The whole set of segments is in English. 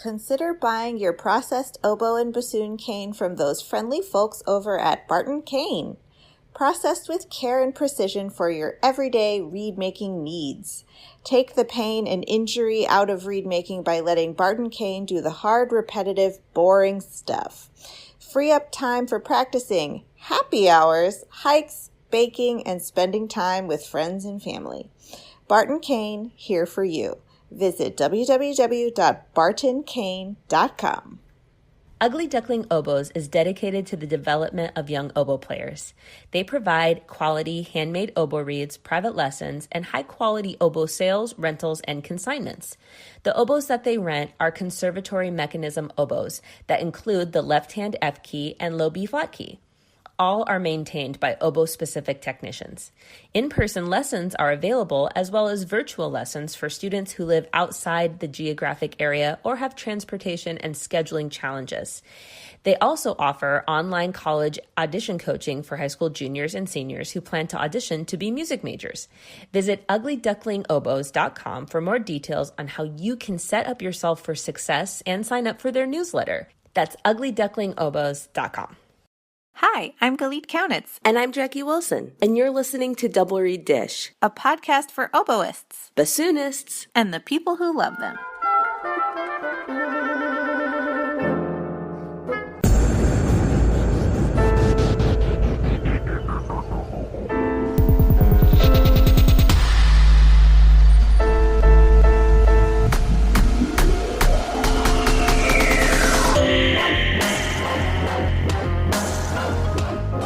consider buying your processed oboe and bassoon cane from those friendly folks over at Barton Cane. Processed with care and precision for your everyday reed-making needs. Take the pain and injury out of reed-making by letting Barton Cane do the hard, repetitive, boring stuff. Free up time for practicing, happy hours, hikes, baking, and spending time with friends and family. Barton Cane, here for you. Visit www.bartoncane.com. Ugly Duckling Oboes is dedicated to the development of young oboe players. They provide quality handmade oboe reeds, private lessons, and high-quality oboe sales, rentals, and consignments. The oboes that they rent are conservatory mechanism oboes that include the left-hand F key and low B flat key. All are maintained by oboe-specific technicians. In-person lessons are available, as well as virtual lessons for students who live outside the geographic area or have transportation and scheduling challenges. They also offer online college audition coaching for high school juniors and seniors who plan to audition to be music majors. Visit uglyducklingoboes.com for more details on how you can set up yourself for success and sign up for their newsletter. That's uglyducklingoboes.com. Hi, I'm Galit Kaunitz. And I'm Jackie Wilson, and you're listening to Double Reed Dish, a podcast for oboists, bassoonists, and the people who love them.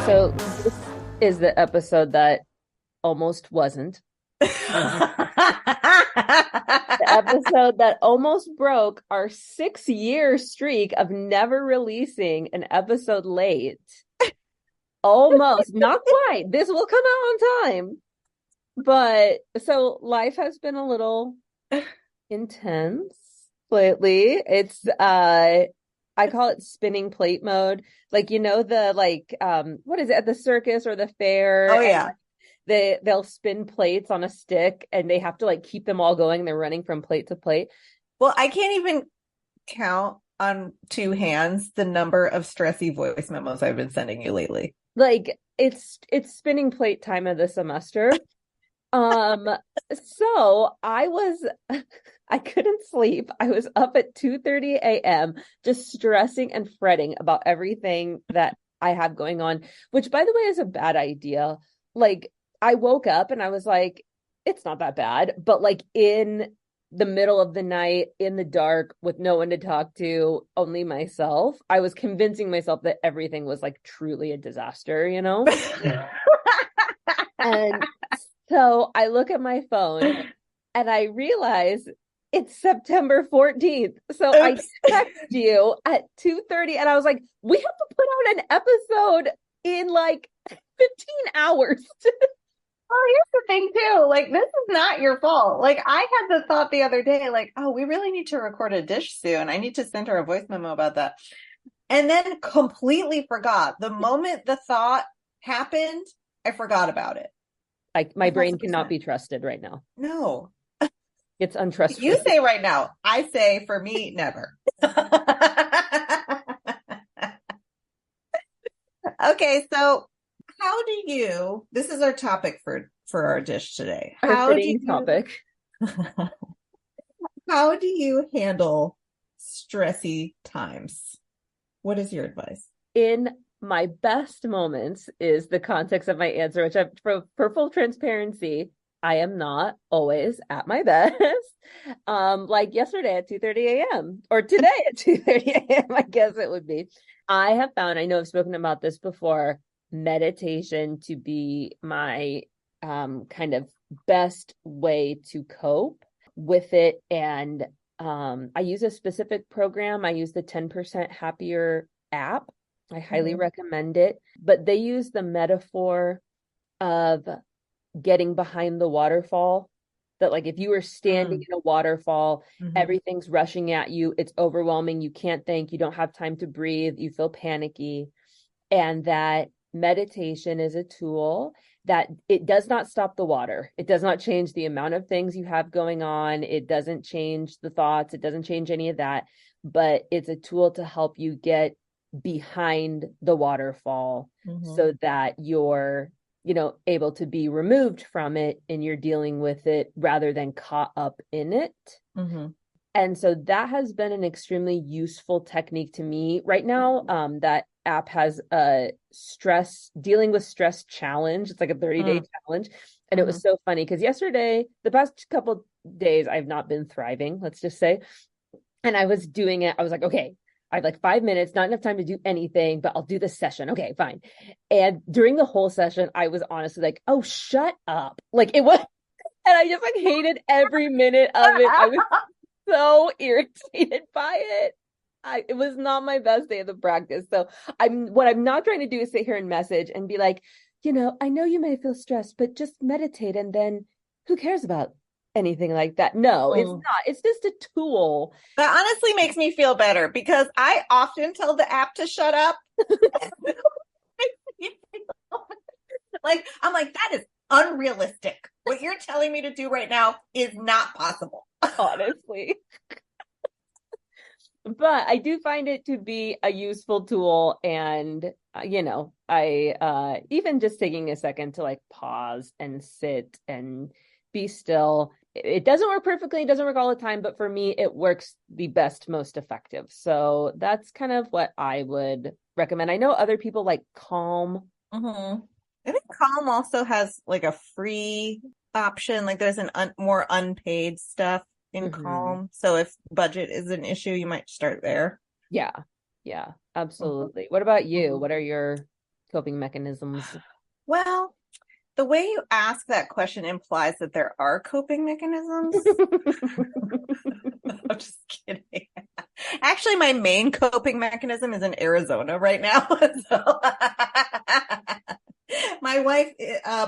So this is the episode that almost wasn't. The episode that almost broke our 6-year streak of never releasing an episode late. Almost, not quite. This will come out on time. But so life has been a little intense lately. It's I call it spinning plate mode. Like, you know, the what is it, at the circus or the fair? Oh, yeah. They'll spin plates on a stick and they have to like keep them all going. They're running from plate to plate. Well, I can't even count on two hands the number of stressy voice memos I've been sending you lately. Like it's spinning plate time of the semester. So I couldn't sleep. I was up at 2:30 a.m. just stressing and fretting about everything that I have going on, which by the way is a bad idea. Like I woke up and I was like, it's not that bad. But like in the middle of the night, in the dark, with no one to talk to, only myself, I was convincing myself that everything was like truly a disaster, you know? And so I look at my phone and I realize it's September 14th. So I text you at 2:30 and I was like, we have to put out an episode in like 15 hours. Well, here's the thing too. Like, this is not your fault. Like, I had the thought the other day, like, oh, we really need to record a dish soon. I need to send her a voice memo about that. And then completely forgot. The moment the thought happened, I forgot about it. Like my brain cannot be trusted right now. No. It's untrustworthy. You say right now. I say for me, never. Okay, so how do you, this is our topic for our dish today. How do you handle stressy times? What is your advice? In my best moments is the context of my answer, which for full transparency, I am not always at my best. Like yesterday at 2:30 a.m. or today at 2:30 a.m. I guess it would be. I have found, I know I've spoken about this before, meditation to be my kind of best way to cope with it. And I use a specific program. I use the 10% Happier app. I highly recommend it. But they use the metaphor of getting behind the waterfall, that like if you were standing in a waterfall, everything's rushing at you, it's overwhelming, you can't think, you don't have time to breathe, you feel panicky, and that meditation is a tool that it does not stop the water. It does not change the amount of things you have going on. It doesn't change the thoughts. It doesn't change any of that. but it's a tool to help you get behind the waterfall so that you're, able to be removed from it and you're dealing with it rather than caught up in it. And so that has been an extremely useful technique to me. Right now, that app has a dealing with stress challenge. It's like a 30-day challenge. And it was so funny because the past couple days, I've not been thriving, let's just say. And I was doing it. I was like, okay, I have like 5 minutes, not enough time to do anything, but I'll do this session. Okay, fine. And during the whole session, I was honestly like, oh, shut up. Like it was, and I just like hated every minute of it. I was so irritated by it. It was not my best day of the practice. So what I'm not trying to do is sit here and message and be like, I know you may feel stressed, but just meditate and then who cares about anything like that? No, it's not. It's just a tool. That honestly makes me feel better because I often tell the app to shut up. Like, I'm like, that is unrealistic. What you're telling me to do right now is not possible. Honestly. But I do find it to be a useful tool. And, I even just taking a second to like pause and sit and be still. It doesn't work perfectly. It doesn't work all the time. But for me, it works the best, most effective. So that's kind of what I would recommend. I know other people like Calm. I think Calm also has like a free option. Like there's more unpaid stuff in Calm. So if budget is an issue, you might start there. Yeah, absolutely. What about you? What are your coping mechanisms? Well, the way you ask that question implies that there are coping mechanisms. I'm just kidding. Actually, my main coping mechanism is in Arizona right now. So my wife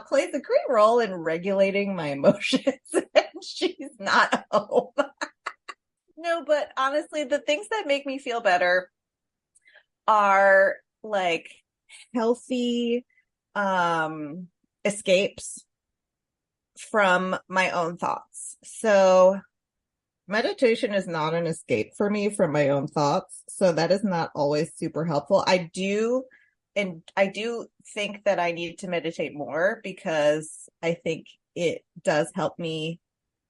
plays a great role in regulating my emotions, and she's not home. No, but honestly, the things that make me feel better are like healthy escapes from my own thoughts. So meditation is not an escape for me from my own thoughts. So that is not always super helpful. I do think that I need to meditate more because I think it does help me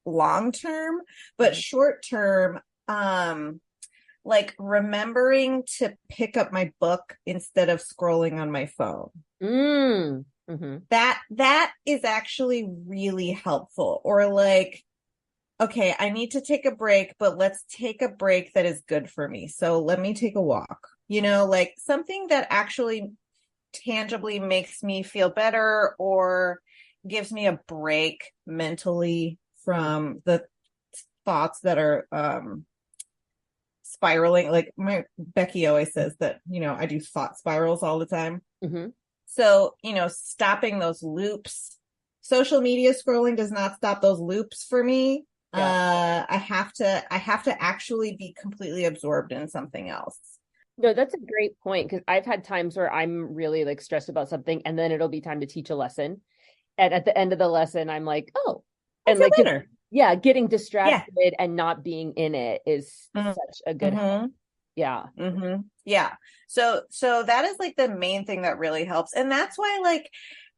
long term, but short term, like remembering to pick up my book instead of scrolling on my phone. That is actually really helpful. Or like, okay, I need to take a break, but let's take a break that is good for me. So let me take a walk, like something that actually tangibly makes me feel better or gives me a break mentally from the thoughts that are spiraling. Like Becky always says that, I do thought spirals all the time. So, stopping those loops. Social media scrolling does not stop those loops for me. I have to actually be completely absorbed in something else. No, that's a great point because I've had times where I'm really like stressed about something and then it'll be time to teach a lesson. And at the end of the lesson, I'm like, oh, and like, getting distracted and not being in it is such a good help. Yeah. So that is like the main thing that really helps. And that's why like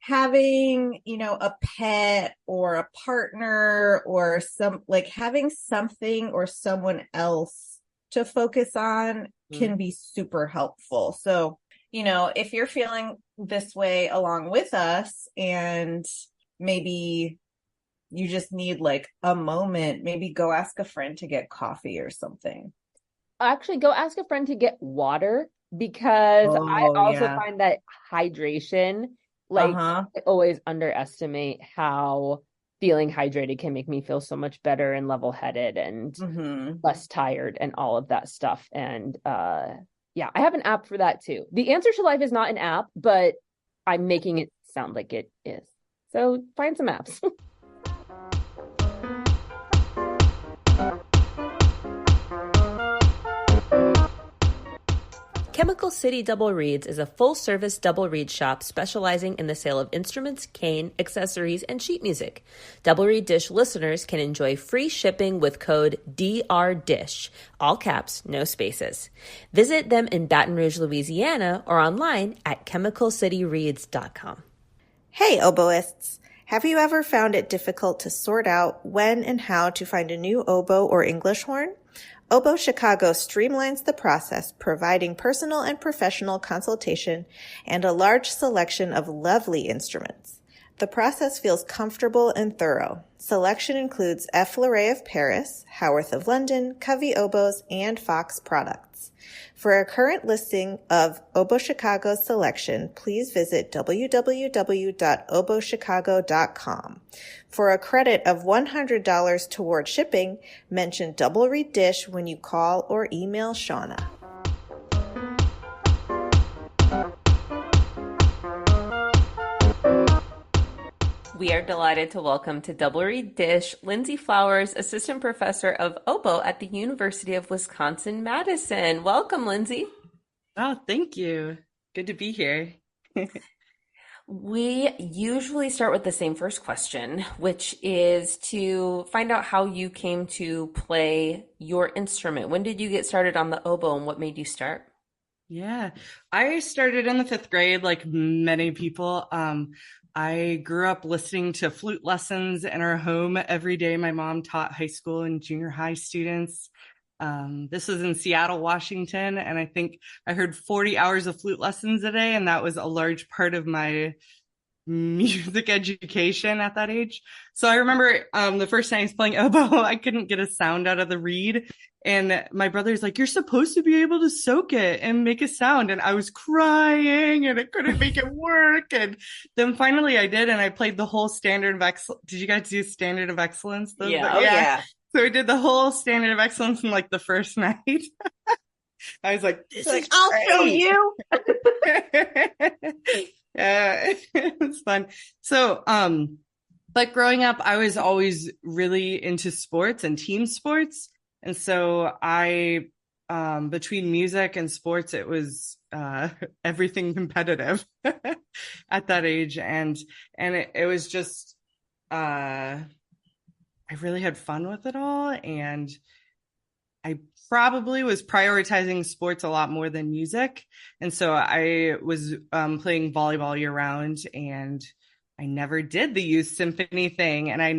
having, a pet or a partner or having something or someone else to focus on can be super helpful. So, if you're feeling this way along with us and maybe you just need like a moment, maybe go ask a friend to get coffee or something. Actually, go ask a friend to get water because I also find that hydration, I always underestimate how feeling hydrated can make me feel so much better and level-headed and less tired and all of that stuff. And I have an app for that too. The Answer to Life is not an app, but I'm making it sound like it is. So find some apps. Chemical City Double Reeds is a full-service double reed shop specializing in the sale of instruments, cane, accessories, and sheet music. Double Reed Dish listeners can enjoy free shipping with code DRDISH, all caps, no spaces. Visit them in Baton Rouge, Louisiana, or online at chemicalcityreeds.com. Hey, oboists! Have you ever found it difficult to sort out when and how to find a new oboe or English horn? Oboe Chicago streamlines the process, providing personal and professional consultation and a large selection of lovely instruments. The process feels comfortable and thorough. Selection includes F. Fleuret of Paris, Howarth of London, Covey oboes, and Fox products. For a current listing of Oboe Chicago's selection, please visit www.oboechicago.com. For a credit of $100 toward shipping, mention Double Reed Dish when you call or email Shauna. We are delighted to welcome to Double Reed Dish Lindsay Flowers, Assistant Professor of Oboe at the University of Wisconsin-Madison. Welcome, Lindsay. Oh, thank you. Good to be here. We usually start with the same first question, which is to find out how you came to play your instrument. When did you get started on the oboe and what made you start? Yeah, I started in the fifth grade, like many people. I grew up listening to flute lessons in our home every day. My mom taught high school and junior high students. This was in Seattle, Washington, and I think I heard 40 hours of flute lessons a day, and that was a large part of my music education at that age. So I remember the first time I was playing oboe, I couldn't get a sound out of the reed. And my brother's like, you're supposed to be able to soak it and make a sound. And I was crying and I couldn't make it work. And then finally I did. And I played the whole Standard of Excellence. Did you guys do Standard of Excellence? Yeah. So I did the whole Standard of Excellence in like the first night. I was like, this is I'll great. show you. Yeah, it was fun. So, but growing up, I was always really into sports and team sports. And so I, between music and sports, it was, everything competitive at that age. And it was just, I really had fun with it all. And I probably was prioritizing sports a lot more than music. And so I was playing volleyball year round, and I never did the youth symphony thing. And I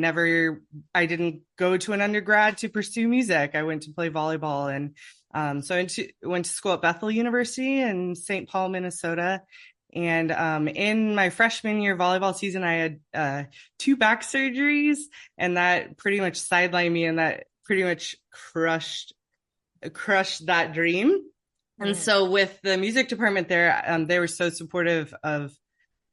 didn't go to an undergrad to pursue music. I went to play volleyball. And so I went to school at Bethel University in St. Paul, Minnesota. And in my freshman year volleyball season, I had 2 back surgeries, and that pretty much sidelined me, and that pretty much crushed that dream. And so with the music department there, they were so supportive of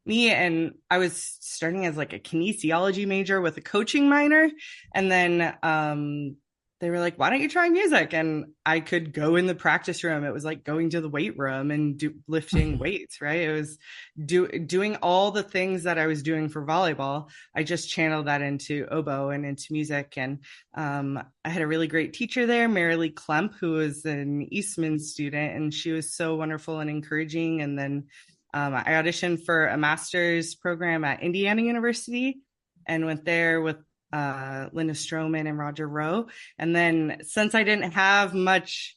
me, and I was starting as like a kinesiology major with a coaching minor. And then they were like, why don't you try music? And I could go in the practice room. It was like going to the weight room and lifting weights, right? It was doing all the things that I was doing for volleyball. I just channeled that into oboe and into music. And I had a really great teacher there, Marilee Klemp, who was an Eastman student, and she was so wonderful and encouraging. And then I auditioned for a master's program at Indiana University and went there with Linda Stroman and Roger Rowe. And then since I didn't have much,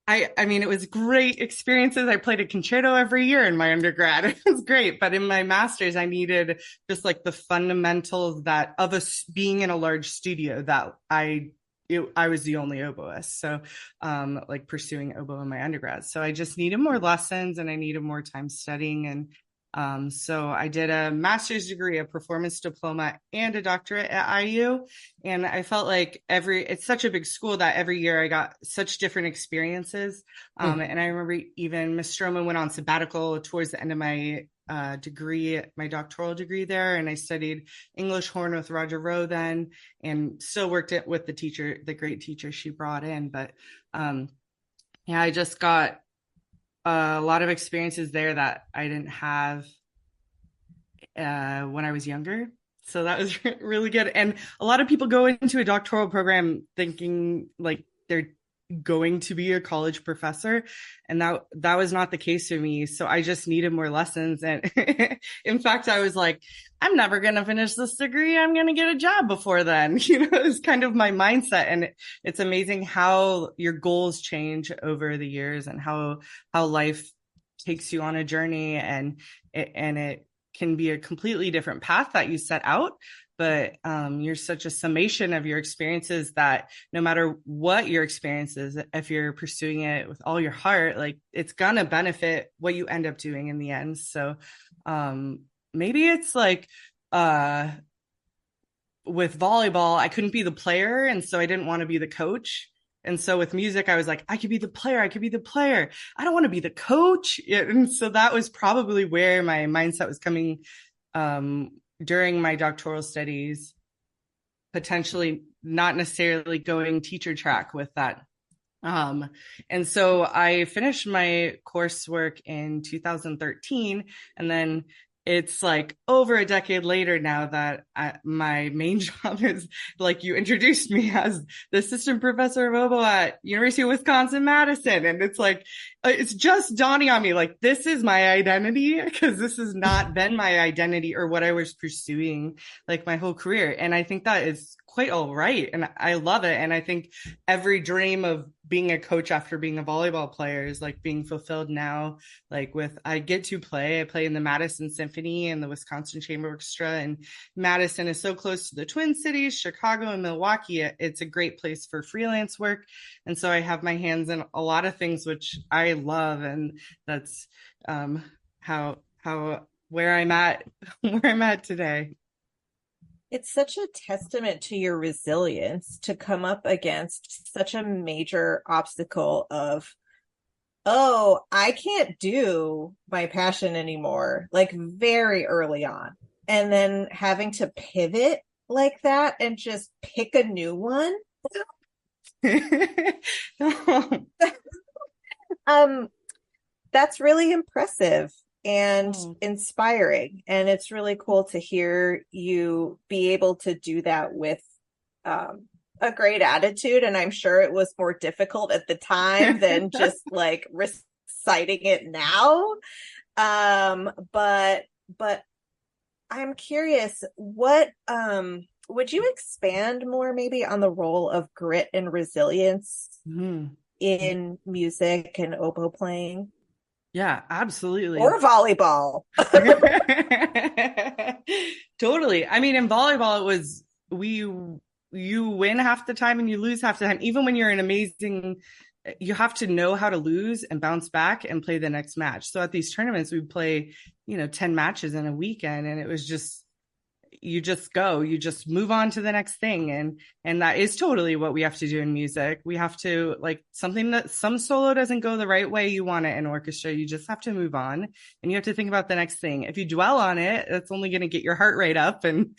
I mean, it was great experiences. I played a concerto every year in my undergrad. It was great. But in my master's, I needed just like the fundamentals that of us being in a large studio that I was the only oboist. So like pursuing oboe in my undergrad. So I just needed more lessons and I needed more time studying. And so I did a master's degree, a performance diploma, and a doctorate at IU. And I felt like it's such a big school that every year I got such different experiences. And I remember even Miss Stroman went on sabbatical towards the end of my degree, my doctoral degree there. And I studied English horn with Roger Rowe then, and still worked it with the great teacher she brought in. But yeah, I just got a lot of experiences there that I didn't have when I was younger. So that was really good. And a lot of people go into a doctoral program thinking like they're going to be a college professor, and that was not the case for me. So I just needed more lessons. And in fact, I was like, I'm never going to finish this degree. I'm going to get a job before then. It's kind of my mindset. And it's amazing how your goals change over the years, and how life takes you on a journey, and it can be a completely different path that you set out. But you're such a summation of your experiences that no matter what your experience is, if you're pursuing it with all your heart, like, it's gonna benefit what you end up doing in the end. So maybe it's like with volleyball, I couldn't be the player, and so I didn't want to be the coach. And so with music, I was like, I could be the player. I could be the player. I don't want to be the coach. And so that was probably where my mindset was coming during my doctoral studies, potentially not necessarily going teacher track with that. And so I finished my coursework in 2013, and then it's like over a decade later now that my main job is, like you introduced me as, the assistant professor of oboe at University of Wisconsin-Madison. And it's like, it's just dawning on me, like, this is my identity, because this has not been my identity or what I was pursuing like my whole career. And I think that is quite all right. And I love it. And I think every dream of being a coach after being a volleyball player is like being fulfilled now. Like I play in the Madison Symphony and the Wisconsin Chamber Orchestra, and Madison is so close to the Twin Cities, Chicago and Milwaukee. It's a great place for freelance work. And so I have my hands in a lot of things, which I love. And that's where I'm at today. It's such a testament to your resilience to come up against such a major obstacle of, oh, I can't do my passion anymore, like very early on. And then having to pivot like that and just pick a new one. That's really impressive and inspiring, and it's really cool to hear you be able to do that with a great attitude. And I'm sure it was more difficult at the time than just like reciting it now. But I'm curious, what would you expand more maybe on the role of grit and resilience in music and oboe playing? Yeah, absolutely. Or volleyball. Totally. I mean, in volleyball, it was you win half the time and you lose half the time. Even when you're you have to know how to lose and bounce back and play the next match. So at these tournaments, we play, 10 matches in a weekend, and it was just, you just move on to the next thing. And that is totally what we have to do in music. We have to, like, something that some solo doesn't go the right way you want it in orchestra, you just have to move on, and you have to think about the next thing. If you dwell on it, that's only going to get your heart rate up and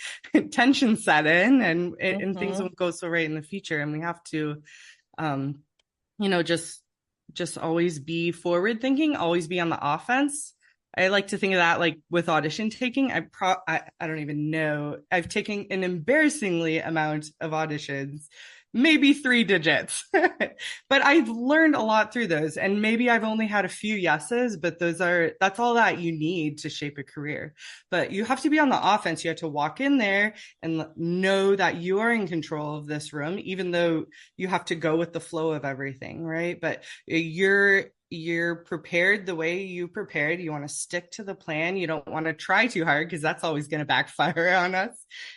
tension set in, and things won't go so right in the future. And we have to, just always be forward thinking, always be on the offense. I like to think of that like with audition taking. I don't even know. I've taken an embarrassingly amount of auditions, maybe 3 digits, but I've learned a lot through those. And maybe I've only had a few yeses, but that's all that you need to shape a career. But you have to be on the offense. You have to walk in there and know that you are in control of this room, even though you have to go with the flow of everything, right? But you're prepared the way you prepared. You want to stick to the plan. You don't want to try too hard, because that's always going to backfire on us.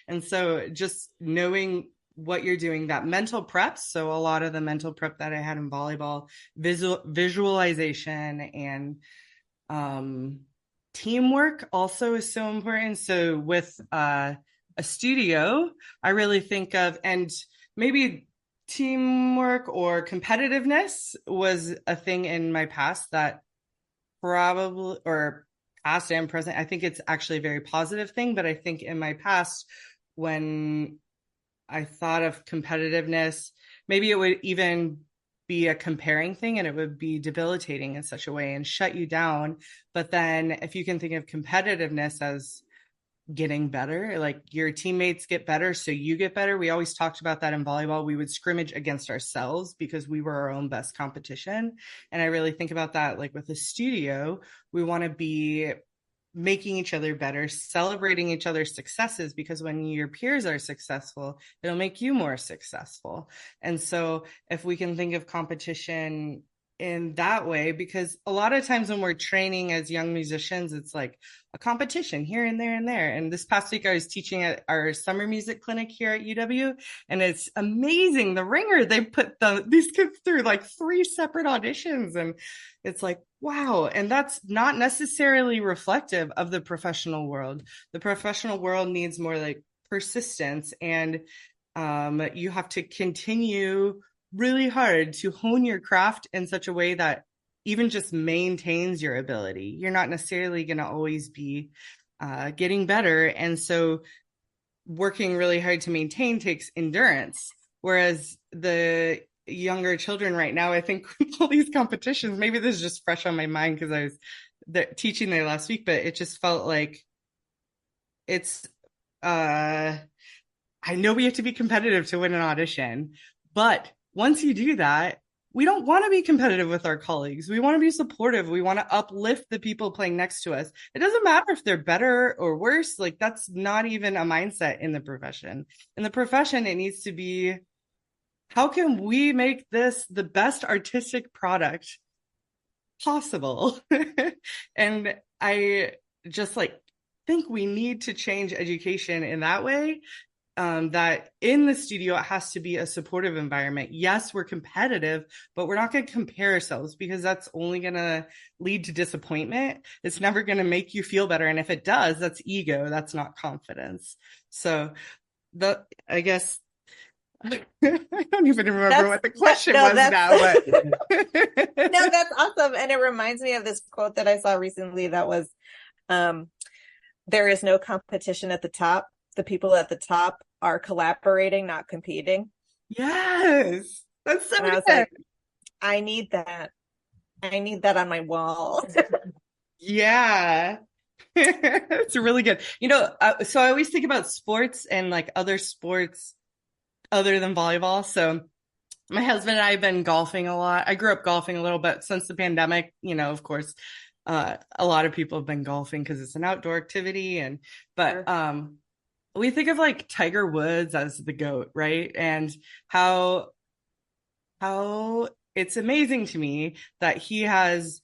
And so just knowing what you're doing, that mental prep. So a lot of the mental prep that I had in volleyball, visualization and teamwork also is so important. So with a studio, I really think of, and maybe teamwork or competitiveness was a thing in my past that probably, or past and present, I think it's actually a very positive thing. But I think in my past, when I thought of competitiveness, maybe it would even be a comparing thing, and it would be debilitating in such a way and shut you down. But then if you can think of competitiveness as getting better. Like your teammates get better, so you get better. We always talked about that in volleyball. We would scrimmage against ourselves because we were our own best competition. And I really think about that like with the studio. We want to be making each other better, celebrating each other's successes, because when your peers are successful, it'll make you more successful. And so if we can think of competition in that way, because a lot of times when we're training as young musicians, it's like a competition here and there and there. And this past week I was teaching at our summer music clinic here at UW, and it's amazing the ringer they put these kids through, like 3 separate auditions, and it's like, wow. And that's not necessarily reflective of the professional world. The professional world needs more like persistence, and you have to continue really hard to hone your craft in such a way that even just maintains your ability. You're not necessarily going to always be getting better. And so working really hard to maintain takes endurance. Whereas the younger children right now, I think all these competitions, maybe this is just fresh on my mind because I was teaching there last week, but it just felt like it's, I know we have to be competitive to win an audition, but once you do that, we don't want to be competitive with our colleagues. We want to be supportive. We want to uplift the people playing next to us. It doesn't matter if they're better or worse. Like that's not even a mindset in the profession. In the profession, it needs to be, how can we make this the best artistic product possible? And I just like think we need to change education in that way. That in the studio, it has to be a supportive environment. Yes, we're competitive, but we're not going to compare ourselves because that's only going to lead to disappointment. It's never going to make you feel better. And if it does, that's ego. That's not confidence. So I guess I don't even remember what the question was now. But no, that's awesome. And it reminds me of this quote that I saw recently that was, there is no competition at the top. The people at the top are collaborating, not competing. Yes. That's so and I was like, I need that. I need that on my wall. Yeah. It's really good. So I always think about sports and like other sports other than volleyball. So my husband and I have been golfing a lot. I grew up golfing a little bit since the pandemic, of course. A lot of people have been golfing because it's an outdoor activity, but we think of like Tiger Woods as the GOAT, right? And how it's amazing to me that he has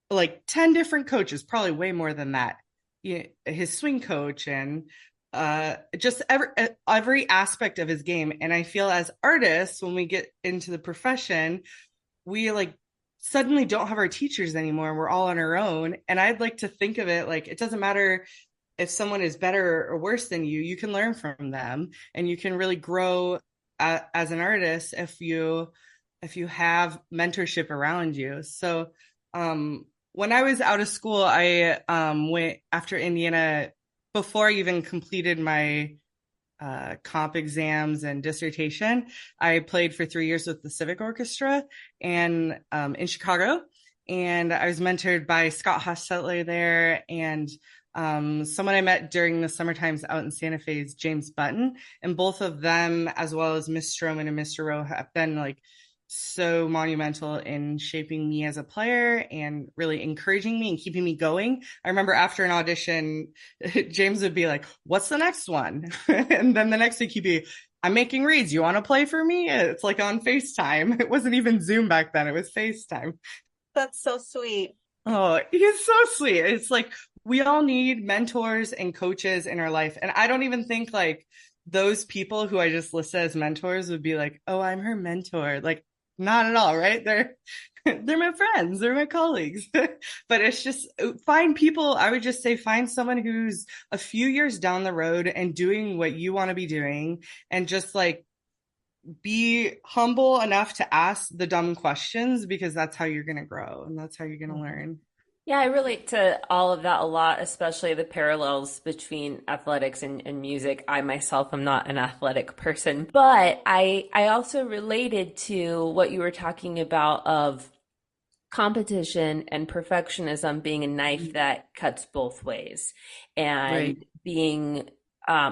like 10 different coaches, probably way more than that. His swing coach and just every aspect of his game. And I feel as artists, when we get into the profession, we like suddenly don't have our teachers anymore. We're all on our own. And I'd like to think of it like, it doesn't matter if someone is better or worse than you can learn from them, and you can really grow as an artist if you have mentorship around you. So when I was out of school, I went after Indiana, before I even completed my comp exams and dissertation. I played for 3 years with the Civic Orchestra and in Chicago, and I was mentored by Scott Hostetler there, and someone I met during the summer times out in Santa Fe is James Button, and both of them, as well as Miss Stroman and Mr. Rowe, have been like so monumental in shaping me as a player and really encouraging me and keeping me going. I remember after an audition, James would be like, "What's the next one?" And then the next week he'd be, "I'm making reads. You want to play for me?" It's like on FaceTime. It wasn't even Zoom back then. It was FaceTime. That's so sweet. Oh, he's so sweet. It's like we all need mentors and coaches in our life. And I don't even think like those people who I just listed as mentors would be like, "Oh, I'm her mentor." Like, not at all, right? They're my friends, they're my colleagues. But it's just find people. I would just say find someone who's a few years down the road and doing what you want to be doing, and just like be humble enough to ask the dumb questions, because that's how you're going to grow and that's how you're going to learn. Yeah, I relate to all of that a lot, especially the parallels between athletics and music. I myself am not an athletic person, but I also related to what you were talking about of competition and perfectionism being a knife that cuts both ways, and Right. being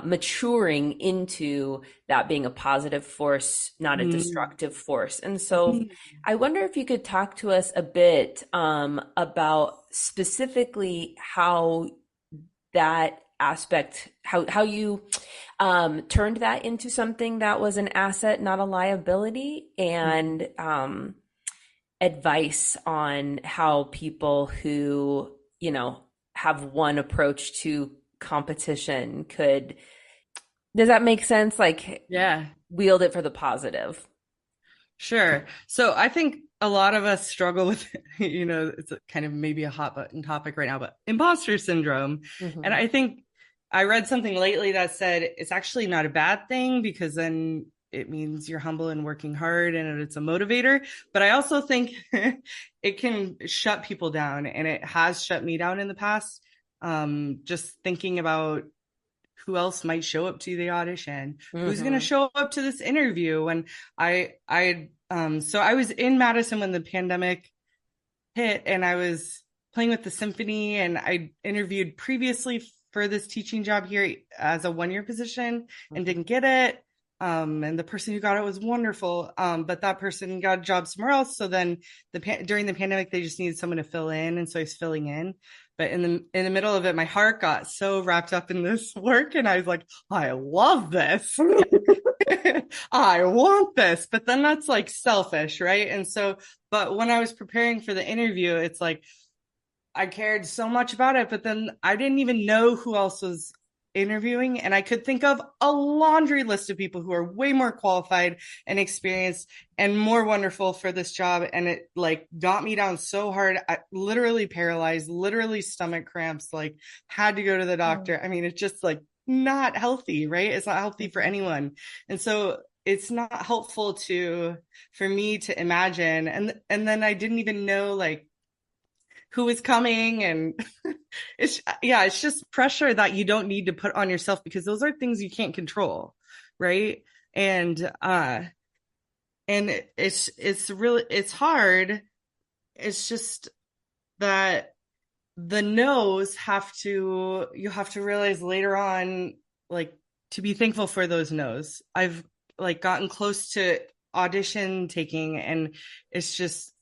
maturing into that being a positive force, not a Mm. destructive force. And so I wonder if you could talk to us a bit about specifically how that aspect, how you turned that into something that was an asset, not a liability, and advice on how people who, have one approach to competition could, does that make sense? Like, Yeah. wield it for the positive. Sure. So I think a lot of us struggle with, it's kind of maybe a hot button topic right now, but imposter syndrome. And Hmm. I think I read something lately that said it's actually not a bad thing, because then it means you're humble and working hard and it's a motivator. But I also think it can shut people down, and it has shut me down in the past. Just thinking about who else might show up to the audition, who's going to Hmm. show up to this interview. And so I was in Madison when the pandemic hit, and I was playing with the symphony, and I interviewed previously for this teaching job here as a 1-year position and Hmm. didn't get it. And the person who got it was wonderful. But that person got a job somewhere else. So then during the pandemic, they just needed someone to fill in. And so I was filling in. But in the middle of it, my heart got so wrapped up in this work. And I was like, I love this. I want this. But then that's like selfish, right? And so, but when I was preparing for the interview, it's like I cared so much about it, but then I didn't even know who else was interviewing. And I could think of a laundry list of people who are way more qualified and experienced and more wonderful for this job. And it like got me down so hard. I literally paralyzed, literally stomach cramps, like had to go to the doctor. I mean, it's just like not healthy, right? It's not healthy for anyone. And so it's not helpful for me to imagine. And then I didn't even know like who is coming, and it's just pressure that you don't need to put on yourself, because those are things you can't control, right? And it's really, it's hard. It's just that the no's you have to realize later on, like, to be thankful for those no's. I've like gotten close to audition taking, and it's just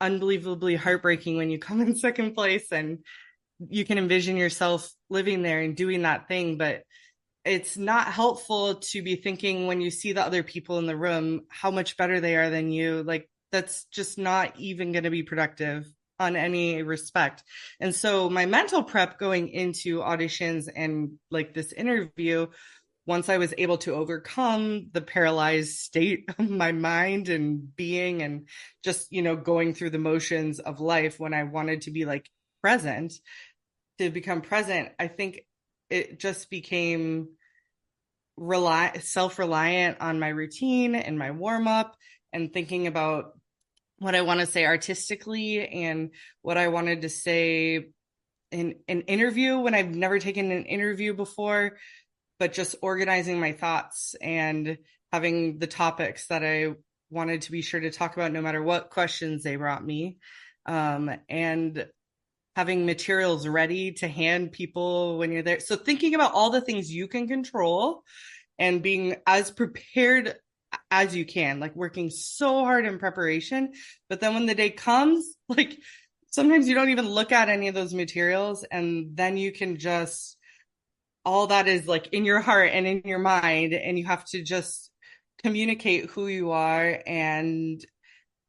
unbelievably heartbreaking when you come in second place and you can envision yourself living there and doing that thing. But it's not helpful to be thinking when you see the other people in the room how much better they are than you. Like, that's just not even going to be productive on any respect. And so my mental prep going into auditions and like this interview, once I was able to overcome the paralyzed state of my mind and being, and just, going through the motions of life, when I wanted to be like present, to become present, I think it just became self-reliant on my routine and my warm up, and thinking about what I want to say artistically and what I wanted to say in an interview when I've never taken an interview before, but just organizing my thoughts and having the topics that I wanted to be sure to talk about no matter what questions they brought me. And having materials ready to hand people when you're there. So thinking about all the things you can control and being as prepared as you can, like working so hard in preparation. But then when the day comes, like sometimes you don't even look at any of those materials, and then you can just, all that is like in your heart and in your mind, and you have to just communicate who you are. And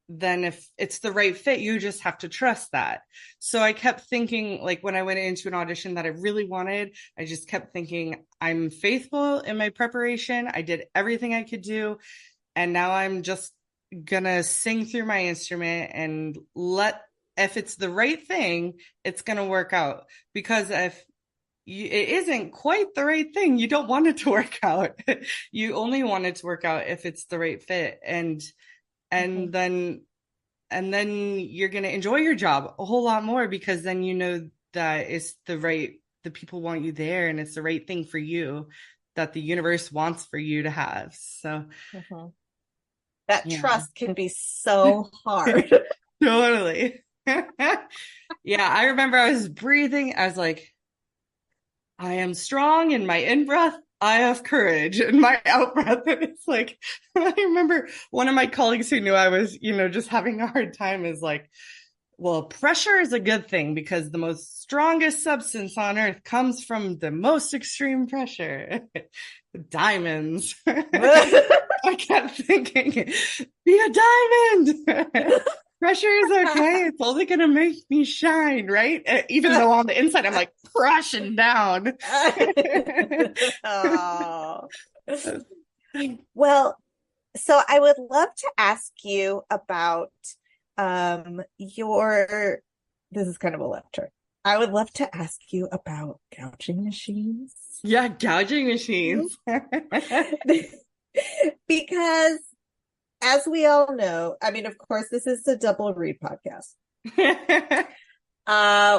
then if it's the right fit, you just have to trust that. So I kept thinking, like when I went into an audition that I really wanted, I just kept thinking, I'm faithful in my preparation. I did everything I could do. And now I'm just gonna sing through my instrument and if it's the right thing, it's gonna work out. Because if it isn't quite the right thing, you don't want it to work out. You only want it to work out if it's the right fit. And then you're going to enjoy your job a whole lot more, because then you know that it's the people want you there, and it's the right thing for you, that the universe wants for you to have. So that yeah. trust can be so hard. Totally. Yeah, I remember I was breathing. I was like, I am strong in my in-breath. I have courage in my out-breath. And it's like, I remember one of my colleagues who knew I was, just having a hard time is like, well, pressure is a good thing because the most strongest substance on earth comes from the most extreme pressure. Diamonds. I kept thinking, be a diamond. Pressure is okay. It's only going to make me shine, right? Even though on the inside, I'm like crushing down. Oh. Well, so I would love to ask you about this is kind of a left turn. I would love to ask you about gouging machines. Yeah, gouging machines. Because as we all know, I mean, of course, this is a double read podcast.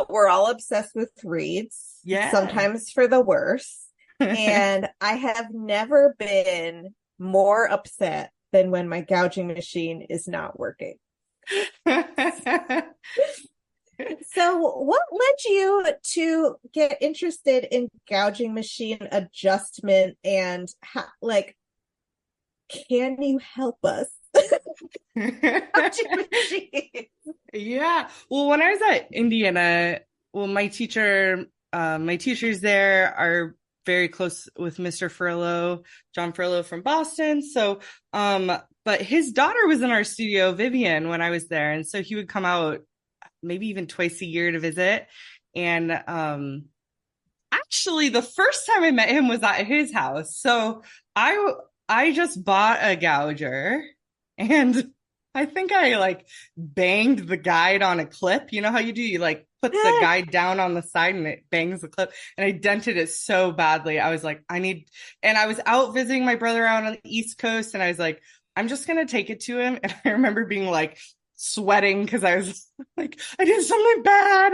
We're all obsessed with reads, sometimes for the worse. And I have never been more upset than when my gouging machine is not working. So what led you to get interested in gouging machine adjustment, and can you help us? Yeah. Well, when I was at Indiana, my teachers there are very close with Mr. Furlow, John Furlow from Boston. So, but his daughter was in our studio, Vivian, when I was there. And so he would come out maybe even twice a year to visit. And, actually the first time I met him was at his house. So I just bought a gouger, and I think I banged the guide on a clip. You know how you do? You put the guide down on the side and it bangs the clip. And I dented it so badly. I was like, and I was out visiting my brother out on the East Coast, and I was like, I'm just going to take it to him. And I remember being sweating because I was like, I did something bad.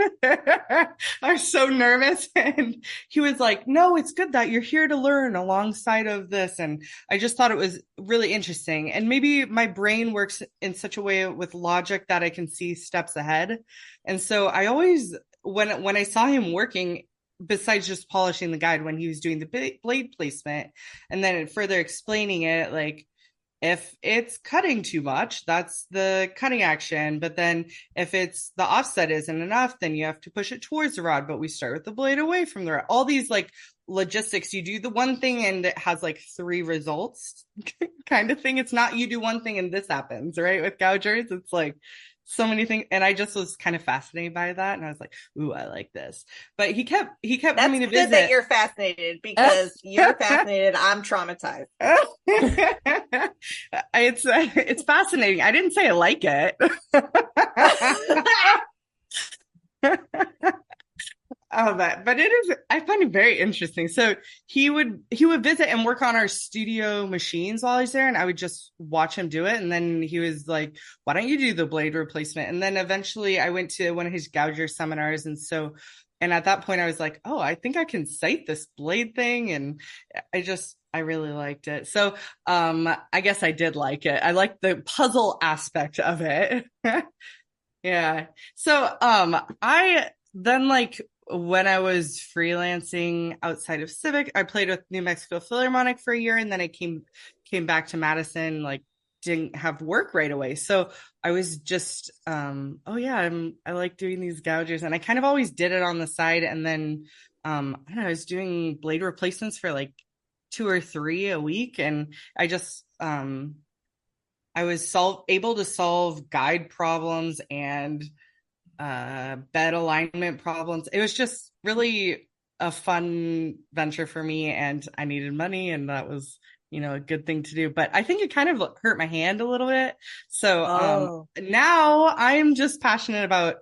I was so nervous. And he was like, no, it's good that you're here to learn alongside of this. And I just thought it was really interesting. And maybe my brain works in such a way with logic that I can see steps ahead. And so I always, when I saw him working, besides just polishing the guide, when he was doing the blade placement and then further explaining it, if it's cutting too much, that's the cutting action. But then if it's the offset isn't enough, then you have to push it towards the rod. But we start with the blade away from the rod. All these logistics, you do the one thing and it has 3 results kind of thing. It's not you do one thing and this happens, right? With gougers, it's so many things. And I just was kind of fascinated by that. And I was like, ooh, I like this. But he kept coming to visit. That's good that you're fascinated, because you're fascinated. I'm traumatized. It's fascinating. I didn't say I like it. But it is, I find it very interesting. So he would visit and work on our studio machines while he's there, and I would just watch him do it. And then he was like, why don't you do the blade replacement? And then eventually I went to one of his gouger seminars. And at that point I was like, oh, I think I can sight this blade thing. And I really liked it. So, I guess I did like it. I liked the puzzle aspect of it. Yeah. So, I then when I was freelancing outside of Civic, I played with New Mexico Philharmonic for a year, and then I came back to Madison, didn't have work right away. So I was just, I like doing these gougers, and I kind of always did it on the side. And then, I don't know, I was doing blade replacements for 2 or 3 a week. And I just, I was able to solve guide problems and bed alignment problems. It was just really a fun venture for me, and I needed money, and that was a good thing to do. But I think it kind of hurt my hand a little bit. So now I'm just passionate about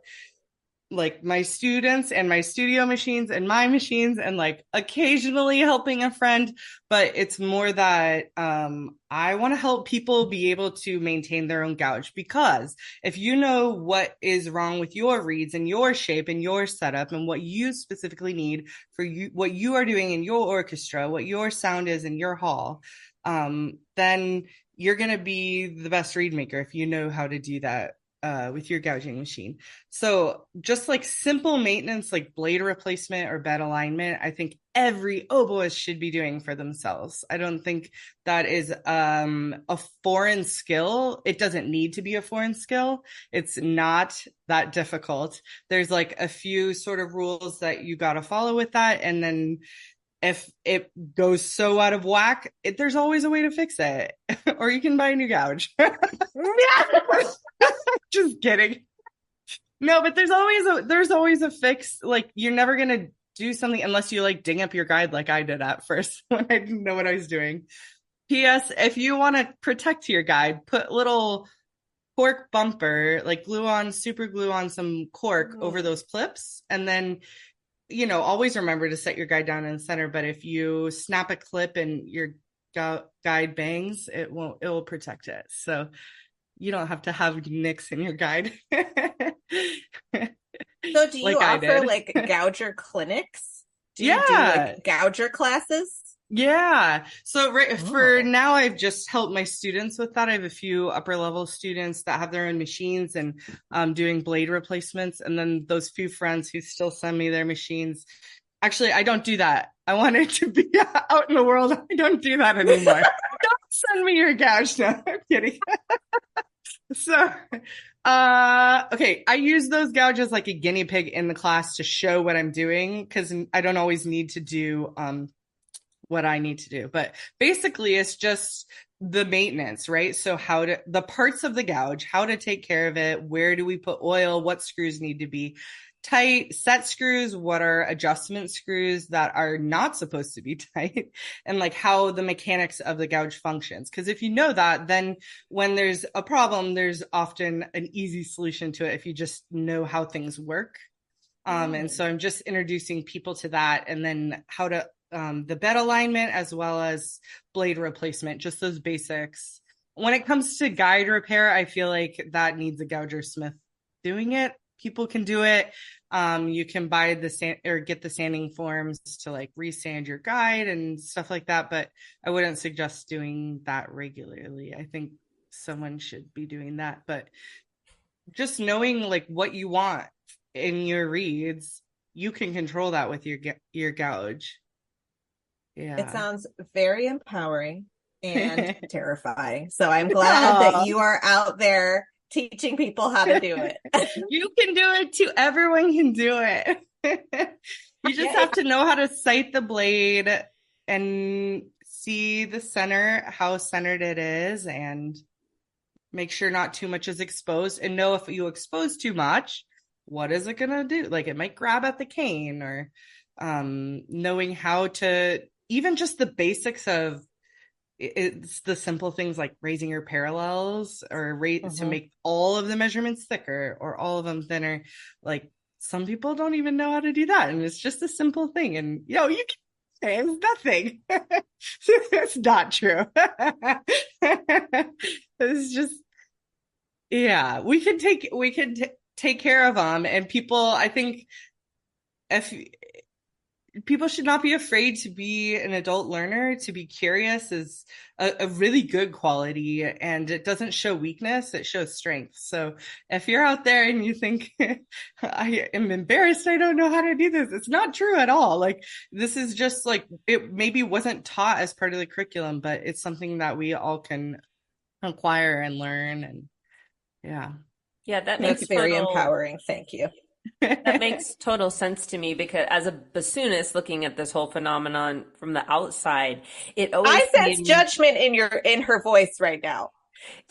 my students and my studio machines and my machines, and occasionally helping a friend. But it's more that I want to help people be able to maintain their own gouge, because if you know what is wrong with your reeds and your shape and your setup and what you specifically need for what you are doing in your orchestra, what your sound is in your hall, then you're going to be the best reed maker if you know how to do that with your gouging machine. So just like simple maintenance, like blade replacement or bed alignment, I think every oboist should be doing for themselves. I don't think that is a foreign skill. It doesn't need to be a foreign skill. It's not that difficult. There's like a few sort of rules that you got to follow with that. And then if it goes so out of whack, there's always a way to fix it. Or you can buy a new gouge. Just kidding. No, but there's always a fix. Like you're never gonna do something unless you like ding up your guide like I did at first when I didn't know what I was doing. P.S. If you want to protect your guide, put little cork bumper, like super glue on some cork over those clips, and then always remember to set your guide down in the center. But if you snap a clip and your guide bangs, it will protect it. So you don't have to have nicks in your guide. So do you offer like gouger clinics? Do you do like gouger classes? Yeah. So for now, I've just helped my students with that. I have a few upper level students that have their own machines and doing blade replacements. And then those few friends who still send me their machines. Actually, I don't do that. I want it to be out in the world. I don't do that anymore. Don't send me your gouge. No, I'm kidding. So, okay. I use those gouges like a guinea pig in the class to show what I'm doing because I don't always need to do what I need to do. But basically it's just the maintenance, right? So the parts of the gouge, how to take care of it, where do we put oil, what screws need to be tight, set screws, what are adjustment screws that are not supposed to be tight, and like how the mechanics of the gouge functions. Because if you know that, then when there's a problem, there's often an easy solution to it if you just know how things work. And so I'm just introducing people to that, and then how to the bed alignment as well as blade replacement, just those basics. When it comes to guide repair, I feel like that needs a gouger smith doing it. People can do it. You can buy get the sanding forms to like resand your guide and stuff like that, but I wouldn't suggest doing that regularly. I think someone should be doing that, but just knowing like what you want in your reeds, you can control that with your gouge. Yeah. It sounds very empowering and terrifying. So I'm glad that you are out there teaching people how to do it. You can do it too. Everyone can do it. You just have to know how to sight the blade and see the center, how centered it is, and make sure not too much is exposed, and know if you expose too much, what is it going to do? Like it might grab at the cane, or knowing how to, even just the basics of, it's the simple things like raising your parallels or to make all of the measurements thicker or all of them thinner. Like some people don't even know how to do that. And it's just a simple thing. And you can say it's nothing. It's not true. It's just, we can take care of them. And people, I think people should not be afraid to be an adult learner. To be curious is a really good quality, and it doesn't show weakness, it shows strength. So if you're out there and you think, I am embarrassed, I don't know how to do this, it's not true at all. Like this is just like, it maybe wasn't taught as part of the curriculum, but it's something that we all can acquire and learn. And that makes That's very empowering. Thank you. That makes total sense to me, because as a bassoonist looking at this whole phenomenon from the outside, it always I sense judgment in her voice right now.